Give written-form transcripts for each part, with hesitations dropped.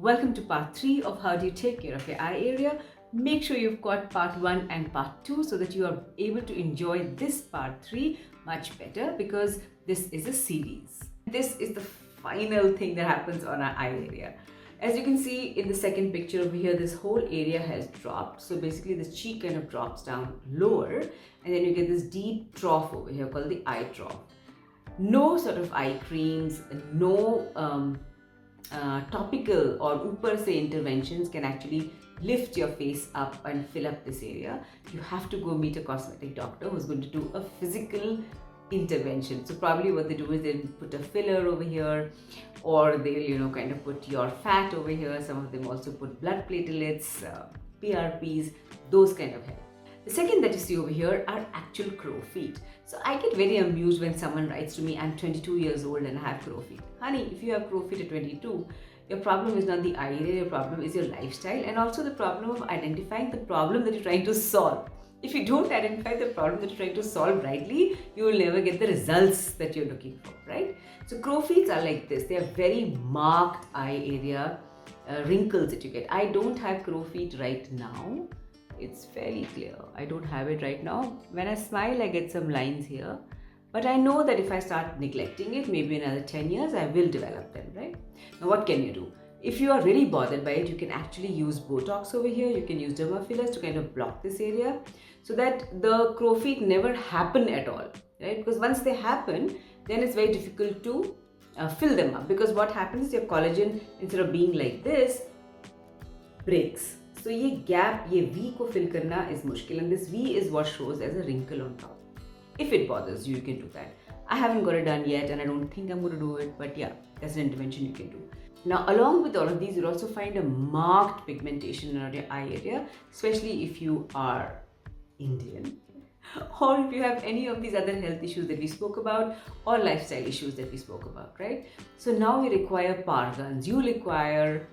Welcome to part 3 of how do you take care of your eye area. Make sure you've got part 1 and part 2 so that you are able to enjoy this part 3 much better, because this is a series. This is the final thing that happens on our eye area. As you can see in the second picture over here, this whole area has dropped. So basically the cheek kind of drops down lower, and then you get this deep trough over here called the eye trough. No sort of eye creams, no topical or upper se interventions can actually lift your face up and fill up this area. You have to go meet a cosmetic doctor who's going to do a physical intervention. So probably what they do is they'll put a filler over here, or they'll kind of put your fat over here. Some of them also put blood platelets, PRPs, those kind of help. The second that you see over here are actual crow feet. So I get very amused when someone writes to me, I'm 22 years old and I have crow feet. Honey, if you have crow feet at 22, your problem is not the eye area, your problem is your lifestyle, and also the problem of identifying the problem that you're trying to solve. If you don't identify the problem that you're trying to solve rightly, you will never get the results that you're looking for, right? So crow feet are like this. They are very marked eye area wrinkles that you get. I don't have crow feet right now. It's fairly clear. I don't have it right now. When I smile, I get some lines here. But I know that if I start neglecting it, maybe another 10 years, I will develop them, right? Now, what can you do? If you are really bothered by it, you can actually use Botox over here. You can use derma fillers to kind of block this area so that the crow feet never happen at all, right? Because once they happen, then it's very difficult to fill them up, because what happens is your collagen, instead of being like this, breaks. So ये gap, ये V को fill करना is मुश्किल, and this V is what shows as a wrinkle on top. If it bothers you, you can do that. I haven't got it done yet, and I don't think I'm going to do it, but yeah, that's an intervention you can do. Now, along with all of these, you'll also find a marked pigmentation around your eye area, especially if you are Indian, or if you have any of these other health issues that we spoke about, or lifestyle issues that we spoke about, right? So now we require power guns. You require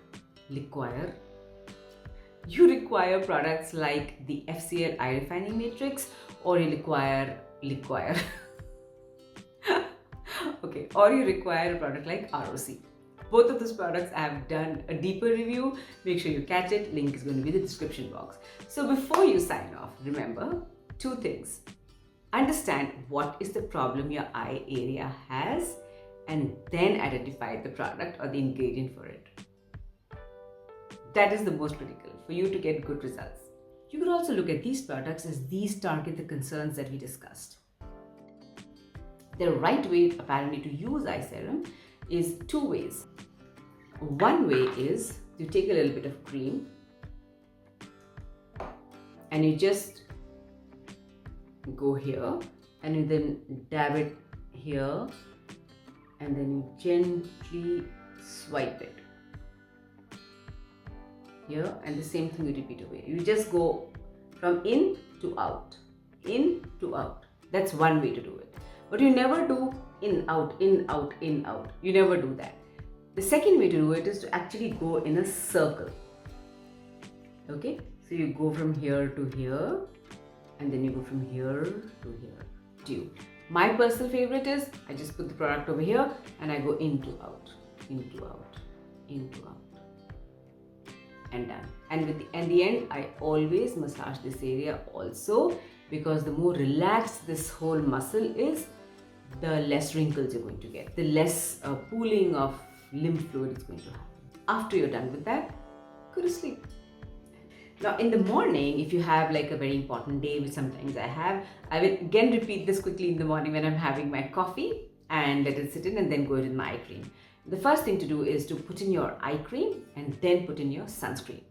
products like the FCL eye refining matrix, or you require okay, or you require a product like ROC. Both of those products I have done a deeper review. Make sure you catch it. Link is going to be in the description box. So before you sign off, remember 2 things. Understand what is the problem your eye area has, and then identify the product or the ingredient for it. That is the most critical for you to get good results. You could also look at these products as these target the concerns that we discussed. The right way apparently to use eye serum is 2 ways. One way is you take a little bit of cream and you just go here and you then dab it here, and then you gently swipe it here, and the same thing you repeat away. You just go from in to out, in to out. That's one way to do it. But you never do in, out, in, out, in, out. You never do that. The second way to do it is to actually go in a circle. Okay? So you go from here to here, and then you go from here to here. My personal favorite is I just put the product over here and I go into, out, into, out, into, out. And done. And at the end, I always massage this area also, because the more relaxed this whole muscle is, the less wrinkles you're going to get, the less pooling of lymph fluid is going to happen. After you're done with that, go to sleep. Now in the morning, if you have like a very important day, which sometimes I will again repeat this quickly in the morning when I'm having my coffee, and let it sit in, and then go in my eye cream. The first thing to do is to put in your eye cream and then put in your sunscreen.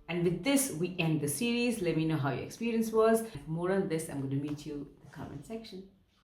And with this, we end the series. Let me know how your experience was. For more on this, I'm going to meet you in the comment section.